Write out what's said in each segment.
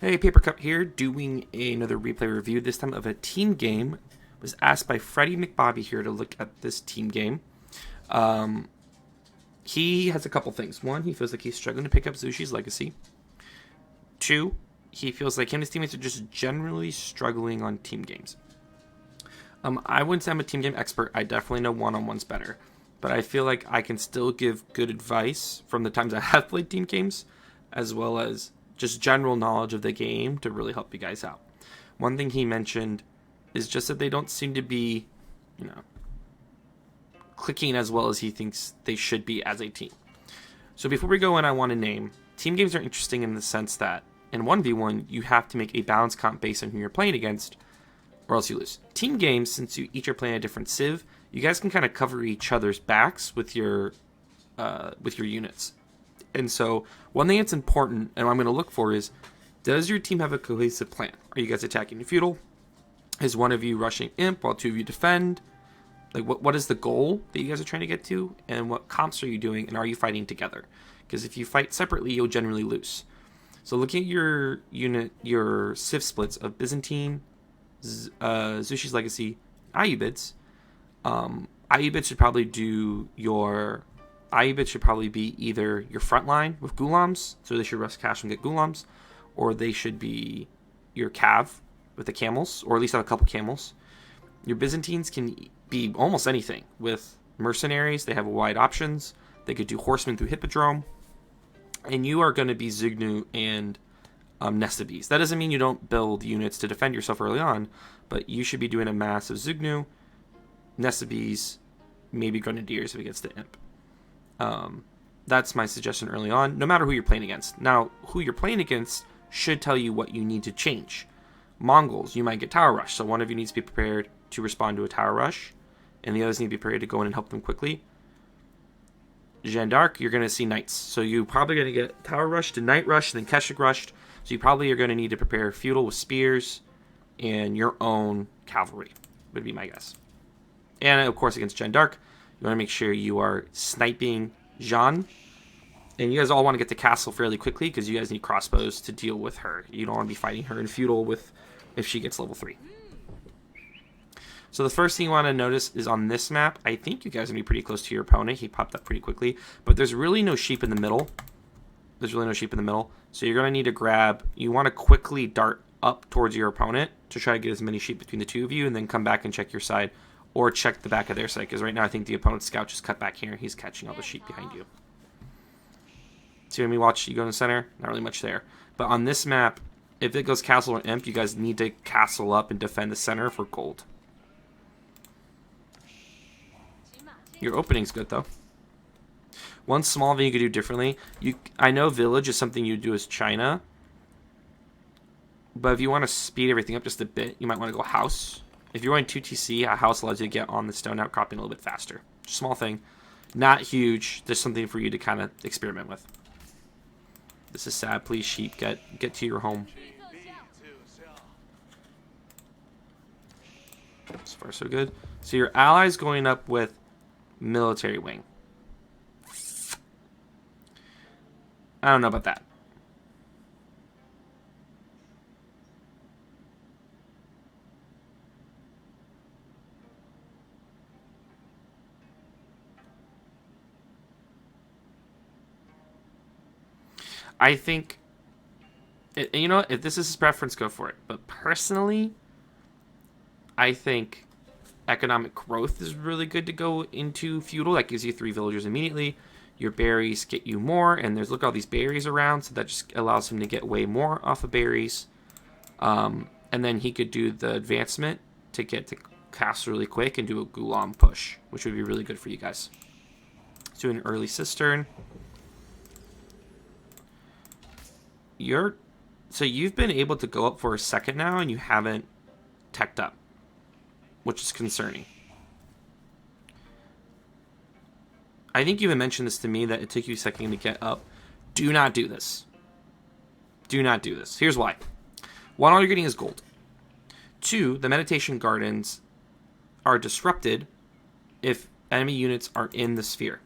Hey, Paper Cup here, doing another replay review, this time of a team game. Was asked by Freddie McBobby here to look at this team game. He has a couple things. One, he feels like he's struggling to pick up Zushi's Legacy. Two, he feels like him and his teammates are just generally struggling on team games. I wouldn't say I'm a team game expert. I definitely know one-on-ones better. But I feel like I can still give good advice from the times I have played team games, as well as just general knowledge of the game to really help you guys out. One thing he mentioned is just that they don't seem to be, clicking as well as he thinks they should be as a team. So before we go in, I want to name, team games are interesting in the sense that in 1v1, you have to make a balance comp based on who you're playing against, or else you lose. Team games, since you each are playing a different civ, you guys can kind of cover each other's backs with your units. And so one thing that's important, and what I'm going to look for is, does your team have a cohesive plan? Are you guys attacking the feudal? Is one of you rushing imp while two of you defend? Like, what is the goal that you guys are trying to get to? And what comps are you doing? And are you fighting together? Because if you fight separately, you'll generally lose. So looking at your unit, your civ splits of Byzantine, Zushi's Legacy, Ayyubids. Ayyubids should probably do your... Ayyubids should probably be either your front line with Ghulams, so they should rush cash and get Ghulams, or they should be your Cav with the camels, or at least have a couple camels. Your Byzantines can be almost anything. With mercenaries, they have wide options. They could do horsemen through Hippodrome. And you are going to be Zugnu and Nestabes. That doesn't mean you don't build units to defend yourself early on, but you should be doing a mass of Zugnu, Nestabes, maybe Grenadiers if it gets to Imp. That's my suggestion early on, no matter who you're playing against. Now, who you're playing against should tell you what you need to change. Mongols, you might get Tower Rush, so one of you needs to be prepared to respond to a Tower Rush, and the others need to be prepared to go in and help them quickly. Jeanne d'Arc, you're going to see Knights, so you're probably going to get Tower Rush to Knight Rush, then Keshik Rushed, so you probably are going to need to prepare Feudal with Spears, and your own Cavalry, would be my guess. And, of course, against Jeanne d'Arc, you want to make sure you are sniping Jeanne. And you guys all want to get to castle fairly quickly because you guys need crossbows to deal with her. You don't want to be fighting her in feudal if she gets level 3. So the first thing you want to notice is on this map, I think you guys are going to be pretty close to your opponent. He popped up pretty quickly. But there's really no sheep in the middle. So you're going to need to grab... You want to quickly dart up towards your opponent to try to get as many sheep between the two of you and then come back and check your side. Or check the back of their side, because right now I think the opponent's scout just cut back here. He's catching all the sheep behind you. See when we watch you go in the center? Not really much there. But on this map, if it goes castle or imp, you guys need to castle up and defend the center for gold. Your opening's good, though. One small thing you could do differently. I know village is something you do as China. But if you want to speed everything up just a bit, you might want to go house. If you're going 2TC, a house allows you to get on the stone outcropping a little bit faster. Small thing. Not huge. Just something for you to kind of experiment with. This is sad. Please, sheep, get to your home. So far, so good. So your ally's going up with military wing. I don't know about that. I think, you know what, if this is his preference, go for it. But personally, I think economic growth is really good to go into feudal. That gives you 3 villagers immediately. Your berries get you more, and look at all these berries around, so that just allows him to get way more off of berries. And then he could do the advancement to get to castle really quick and do a Ghulam push, which would be really good for you guys. Let's do an early cistern. So you've been able to go up for a second now, and you haven't teched up, which is concerning. I think you even mentioned this to me, that it took you a second to get up. Do not do this. Do not do this. Here's why. 1, all you're getting is gold. 2, the meditation gardens are disrupted if enemy units are in the sphere.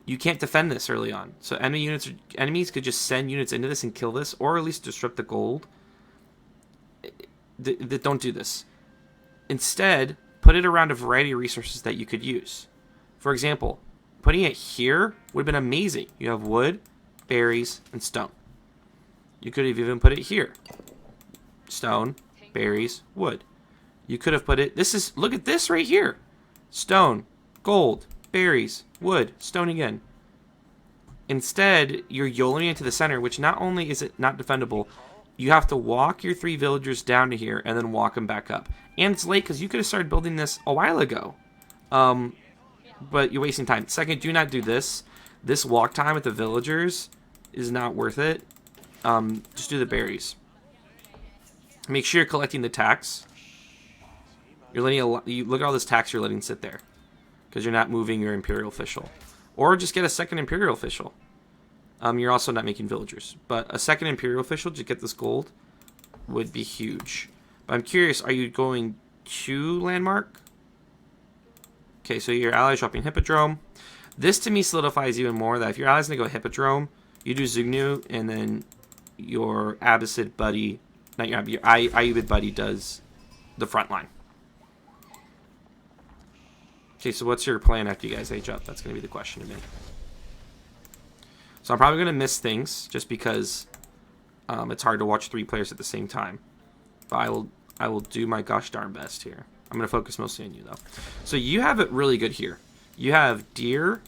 you can't defend this early on. So enemies could just send units into this and kill this, or at least disrupt the gold. Don't do this. Instead, put it around a variety of resources that you could use. For example, putting it here would have been amazing. You have wood, berries, and stone. You could have even put it here. Stone, berries, wood. You could have put it... Look at this right here. Stone, gold, berries, wood, stone again. Instead, you're YOLOing into the center, which not only is it not defendable, you have to walk your 3 villagers down to here and then walk them back up. And it's late because you could have started building this a while ago. But you're wasting time. Second, do not do this. This walk time with the villagers is not worth it. Just do the berries. Make sure you're collecting the tax. You're letting you look at all this tax you're letting sit there because you're not moving your imperial official, or just get a second imperial official. You're also not making villagers, but a second imperial official to get this gold would be huge. But I'm curious, are you going to landmark? Okay, so your allies dropping Hippodrome. This to me solidifies even more that if your allies gonna go Hippodrome, you do Zugnu, and then your Abbasid buddy, not your Ayyubid buddy does the front line. Okay, so what's your plan after you guys age up? That's gonna be the question to me. So I'm probably gonna miss things just because it's hard to watch 3 players at the same time. But I will do my gosh darn best here. I'm going to focus mostly on you, though. So you have it really good here. You have deer,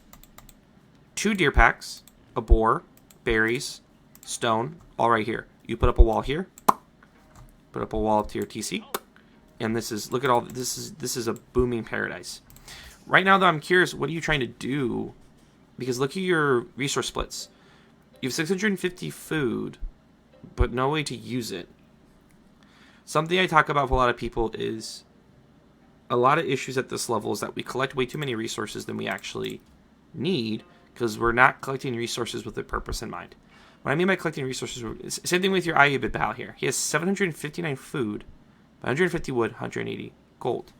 2 deer packs, a boar, berries, stone, all right here. You put up a wall here. Put up a wall up to your TC. And this is, look at all, this is a booming paradise. Right now, though, I'm curious, what are you trying to do? Because look at your resource splits. You have 650 food, but no way to use it. Something I talk about with a lot of people is a lot of issues at this level is that we collect way too many resources than we actually need because we're not collecting resources with a purpose in mind. What I mean by collecting resources, same thing with your Ayyubid Bal here. He has 759 food, 150 wood, 180 gold.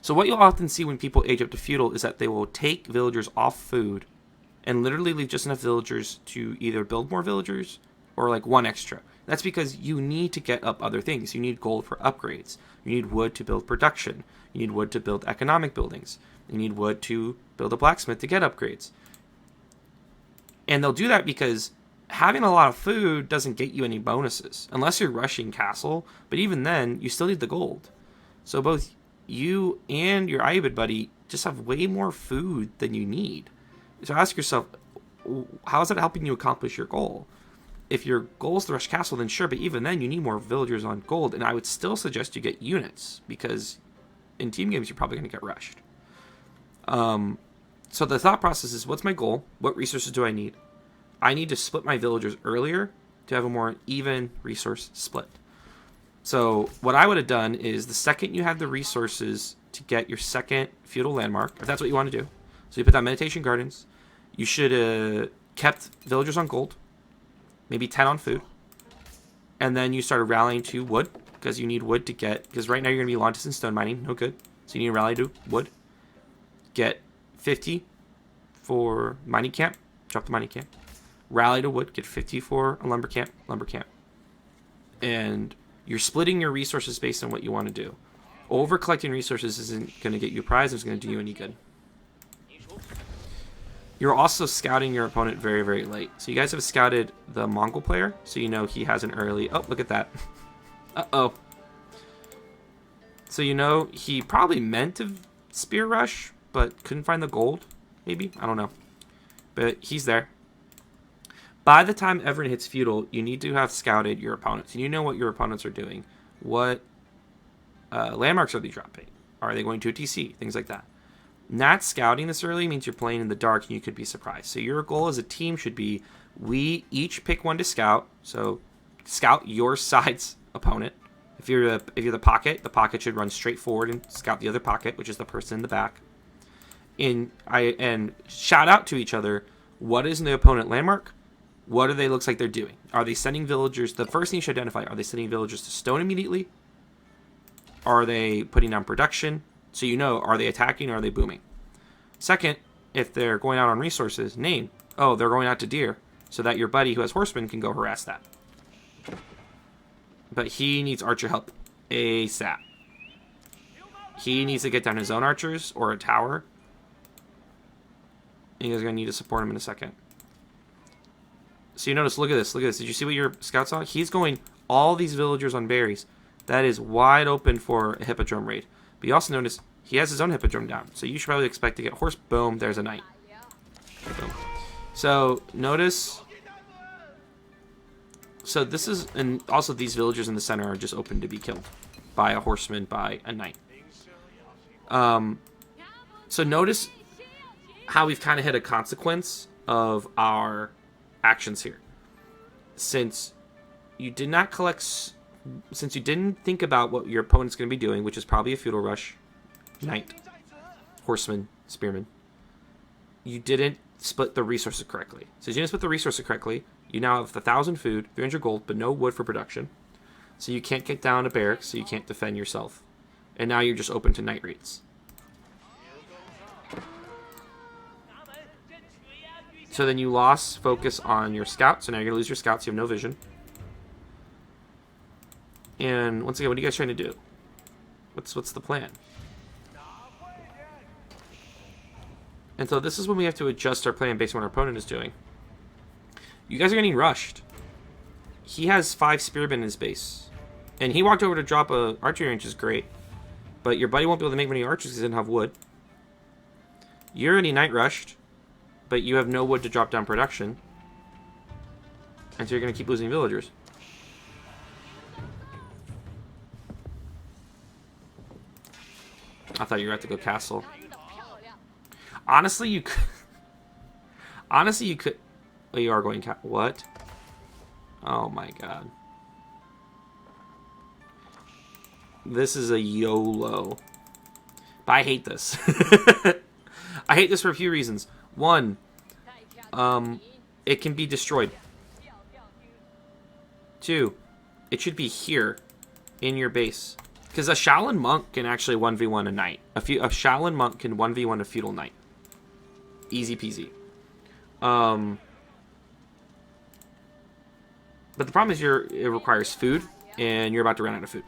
So what you'll often see when people age up to feudal is that they will take villagers off food and literally leave just enough villagers to either build more villagers or like 1 extra. That's because you need to get up other things. You need gold for upgrades. You need wood to build production. You need wood to build economic buildings. You need wood to build a blacksmith to get upgrades. And they'll do that because having a lot of food doesn't get you any bonuses unless you're rushing castle. But even then, you still need the gold. So both you and your Ayyubid buddy just have way more food than you need. So ask yourself, how is that helping you accomplish your goal? If your goal is to rush castle, then sure, but even then you need more villagers on gold, and I would still suggest you get units, because in team games you're probably going to get rushed. So the thought process is, what's my goal? What resources do I need? I need to split my villagers earlier to have a more even resource split. So what I would have done is the second you have the resources to get your second feudal landmark, if that's what you want to do, so you put down Meditation Gardens, you should have kept villagers on gold, maybe 10 on food, and then you started rallying to wood, because you need wood to get, because right now you're going to be Lontus and stone mining, no good, so you need to rally to wood. Get 50 for mining camp, drop the mining camp, rally to wood, get 50 for a lumber camp, and you're splitting your resources based on what you want to do. Over collecting resources isn't going to get you a prize, it's going to do you any good. You're also scouting your opponent very, very late. So you guys have scouted the Mongol player, so you know he has an early... Oh, look at that. Uh-oh. So you know he probably meant to spear rush, but couldn't find the gold, maybe? I don't know. But he's there. By the time Everin hits feudal, you need to have scouted your opponents. And you know what your opponents are doing. What landmarks are they dropping? Are they going to a TC? Things like that. Not scouting this early means you're playing in the dark and you could be surprised. So your goal as a team should be, we each pick one to scout. So scout your side's opponent. If you're the pocket should run straight forward and scout the other pocket, which is the person in the back. And shout out to each other, what is in the opponent landmark? What do they looks like they're doing? Are they sending villagers? The first thing you should identify, are they sending villagers to stone immediately? Are they putting down production? So you know, are they attacking or are they booming? Second, if they're going out on resources, name. Oh, they're going out to deer, so that your buddy who has horsemen can go harass that. But he needs archer help ASAP. He needs to get down his own archers or a tower. And you guys are going to need to support him in a second. So you notice, look at this, look at this. Did you see what your scout saw? He's going all these villagers on berries. That is wide open for a hippodrome raid. But you also notice he has his own hippodrome down. So you should probably expect to get a horse. Boom, there's a knight. Boom. So notice. So this is, and also these villagers in the center are just open to be killed by a horseman, by a knight. So notice how we've kind of hit a consequence of our actions here. Since you did not collect, since you didn't think about what your opponent's going to be doing, which is probably a feudal rush, knight, horseman, spearman, you didn't split the resources correctly. So you didn't split the resources correctly. You now have 1,000 food, 300 gold, but no wood for production. So you can't get down to barracks, so you can't defend yourself. And now you're just open to knight raids. So then you lost focus on your scout, so now you're going to lose your scouts, you have no vision. And once again, what are you guys trying to do? What's the plan? And so this is when we have to adjust our plan based on what our opponent is doing. You guys are getting rushed. He has 5 spearmen in his base. And he walked over to drop a archery range, which is great. But your buddy won't be able to make many archers because he doesn't have wood. You're already night rushed, but you have no wood to drop down production. And so you're going to keep losing villagers. I thought you were about to go castle. Honestly, you could... Honestly, you could... Oh, you are going... What? Oh my god. This is a YOLO. But I hate this. I hate this for a few reasons. One, it can be destroyed. 2, it should be here in your base. Because a Shaolin monk can actually 1v1 a knight. A Shaolin monk can 1v1 a feudal knight. Easy peasy. But the problem is it requires food, and you're about to run out of food.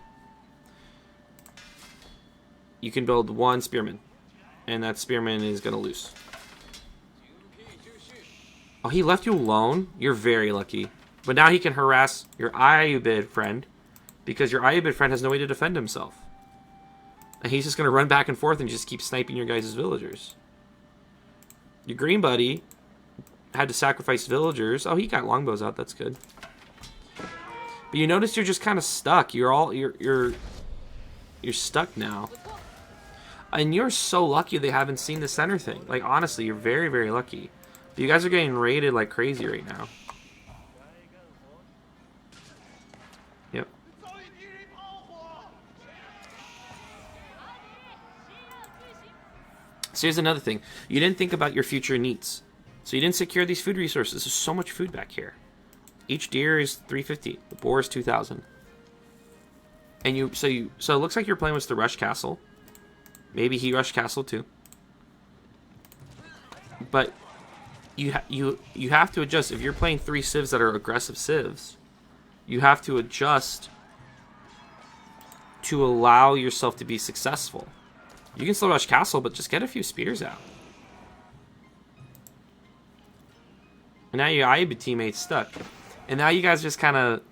You can build 1 spearman, and that spearman is going to lose. Oh, he left you alone? You're very lucky. But now he can harass your Ayubid friend, because your Ayubid friend has no way to defend himself. And he's just going to run back and forth and just keep sniping your guys' villagers. Your green buddy had to sacrifice villagers. Oh, he got longbows out. That's good. But you notice you're just kind of stuck. You're stuck now. And you're so lucky they haven't seen the center thing. Like, honestly, you're very, very lucky. But you guys are getting raided like crazy right now. Yep. So here's another thing. You didn't think about your future needs. So you didn't secure these food resources. There's so much food back here. Each deer is 350. The boar is 2,000. And so it looks like your plan was to rush castle. Maybe he rushed castle too. But you have to adjust. If you're playing 3 civs that are aggressive civs, you have to adjust to allow yourself to be successful. You can still rush castle, but just get a few spears out. And now your Ayubid teammate's stuck. And now you guys just kind of...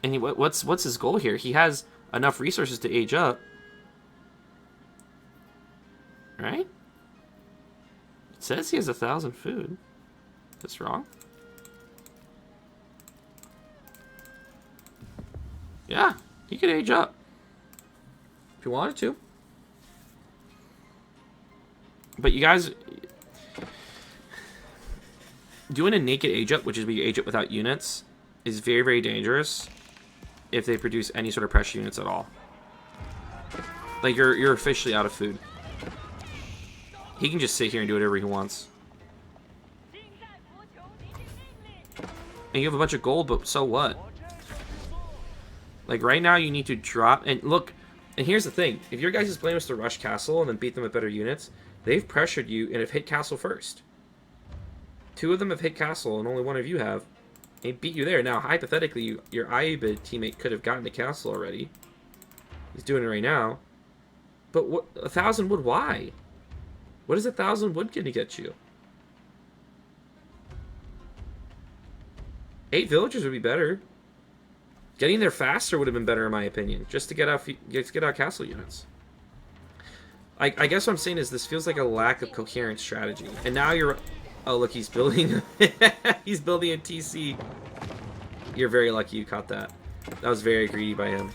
And what's his goal here? He has enough resources to age up. Right? It says he has 1,000 food. That's wrong. Yeah, he could age up. If you wanted to. But you guys... Doing a naked age up, which is where you age up without units, is very, very dangerous if they produce any sort of pressure units at all. Like, you're officially out of food. He can just sit here and do whatever he wants. And you have a bunch of gold, but so what? Like, right now you need to drop... And look, and here's the thing. If your guys' plan was to rush castle and then beat them with better units, They've pressured you and have hit castle first. 2 of them have hit castle, and only 1 of you have. They beat you there. Now, hypothetically, your Ayubid teammate could have gotten to castle already. He's doing it right now. But what, 1,000 wood, why? What is 1,000 wood going to get you? 8 villagers would be better. Getting there faster would have been better, in my opinion, just to get out castle units. I guess what I'm saying is this feels like a lack of coherent strategy. And now you're... Oh, look, he's building... he's building a TC. You're very lucky you caught that. That was very greedy by him.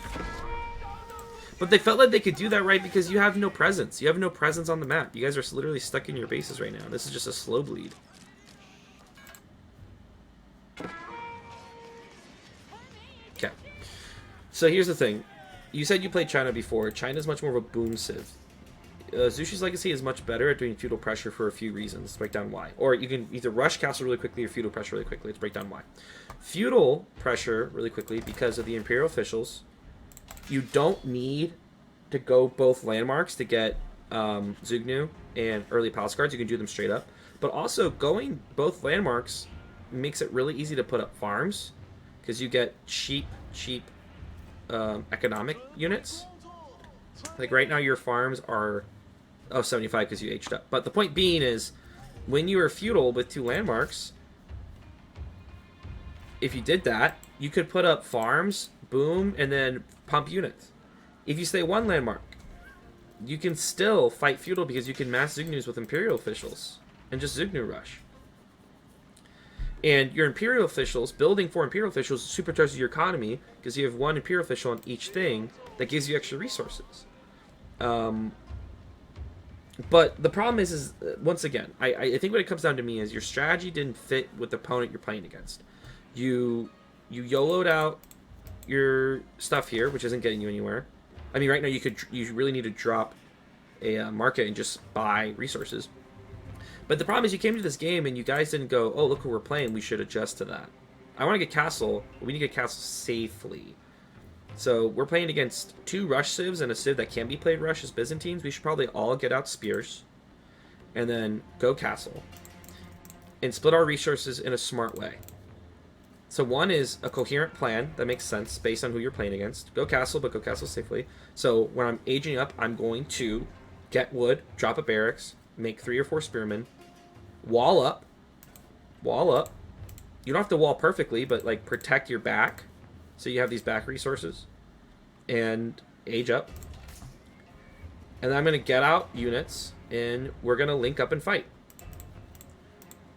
But they felt like they could do that, right? Because you have no presence. You have no presence on the map. You guys are literally stuck in your bases right now. This is just a slow bleed. Okay. So here's the thing. You said you played China before. China's much more of a boom civ. Zushi's Legacy is much better at doing feudal pressure for a few reasons. Let's break down why. Or you can either rush castle really quickly or feudal pressure really quickly. Let's break down why. Feudal pressure really quickly because of the Imperial officials. You don't need to go both landmarks to get Zugnu and early palace guards. You can do them straight up. But also, going both landmarks makes it really easy to put up farms because you get cheap economic units. Like right now, your farms are... Oh, 75 because you aged up. But the point being is, when you are feudal with 2 landmarks, if you did that, you could put up farms, boom, and then pump units. If you stay 1 landmark, you can still fight feudal because you can mass Zugnus with Imperial officials and just Zugnu rush. And your Imperial officials, building 4 Imperial officials supercharges your economy because you have 1 Imperial official on each thing that gives you extra resources. But the problem is once again, I think what it comes down to me is your strategy didn't fit with the opponent you're playing against. You YOLO'd out your stuff here, which isn't getting you anywhere. I mean, right now you really need to drop a market and just buy resources. But the problem is you came to this game and you guys didn't go, oh, look who we're playing, we should adjust to that. I want to get castle, but we need to get castle safely. So we're playing against 2 rush civs and a civ that can be played rush as Byzantines. We should probably all get out spears and then go castle and split our resources in a smart way. So 1 is a coherent plan that makes sense based on who you're playing against. Go castle, but go castle safely. So when I'm aging up, I'm going to get wood, drop a barracks, make 3 or 4 spearmen, wall up. You don't have to wall perfectly, but like protect your back. So you have these back resources and age up. And then I'm going to get out units and we're going to link up and fight.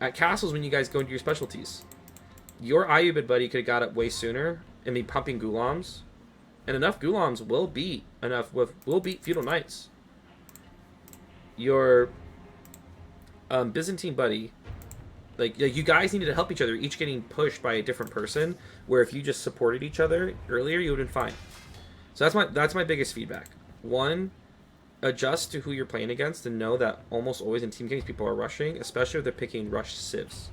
At castles, when you guys go into your specialties, your Ayubid buddy could have got up way sooner and be pumping Ghulams. And enough Ghulams will beat feudal knights. Your Byzantine buddy... Like, you guys needed to help each other, each getting pushed by a different person, where if you just supported each other earlier, you would have been fine. So that's my biggest feedback. 1, adjust to who you're playing against and know that almost always in team games people are rushing, especially if they're picking rush civs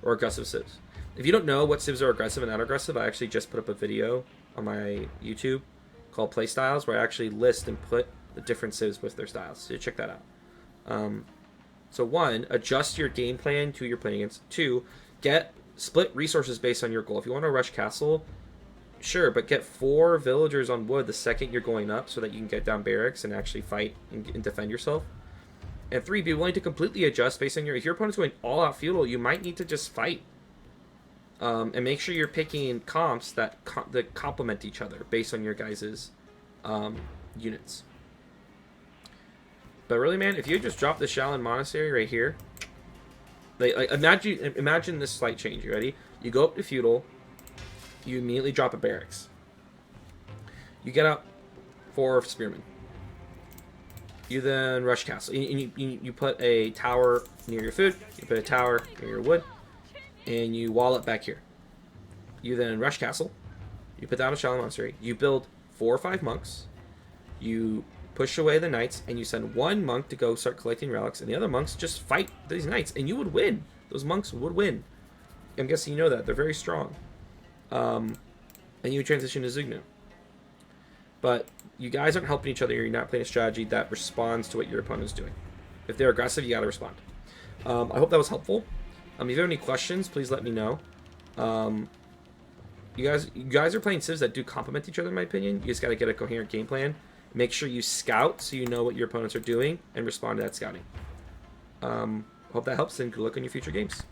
or aggressive civs. If you don't know what civs are aggressive and not aggressive, I actually just put up a video on my YouTube called Play Styles, where I actually list and put the different civs with their styles. So check that out. So 1, adjust your game plan to who you're playing against. 2, split resources based on your goal. If you want to rush castle, sure, but get 4 villagers on wood the second you're going up so that you can get down barracks and actually fight and defend yourself. And 3, be willing to completely adjust based on if your opponent's going all out feudal, you might need to just fight. And make sure you're picking comps that complement each other based on your guys' units. But really, man, if you just drop the Shaolin Monastery right here, like imagine this slight change. You ready? You go up to feudal, you immediately drop a barracks. You get out 4 spearmen. You then rush castle. You put a tower near your food. You put a tower near your wood, and you wall it back here. You then rush castle. You put down a Shaolin Monastery. You build 4 or 5 monks. You push away the knights, and you send 1 monk to go start collecting relics, and the other monks just fight these knights, and you would win. Those monks would win. I'm guessing you know that. They're very strong. And you would transition to Zugnu. But you guys aren't helping each other. You're not playing a strategy that responds to what your opponent's doing. If they're aggressive, you got to respond. I hope that was helpful. If you have any questions, please let me know. You guys are playing civs that do complement each other, in my opinion. You just got to get a coherent game plan. Make sure you scout so you know what your opponents are doing and respond to that scouting. Hope that helps, and good luck on your future games.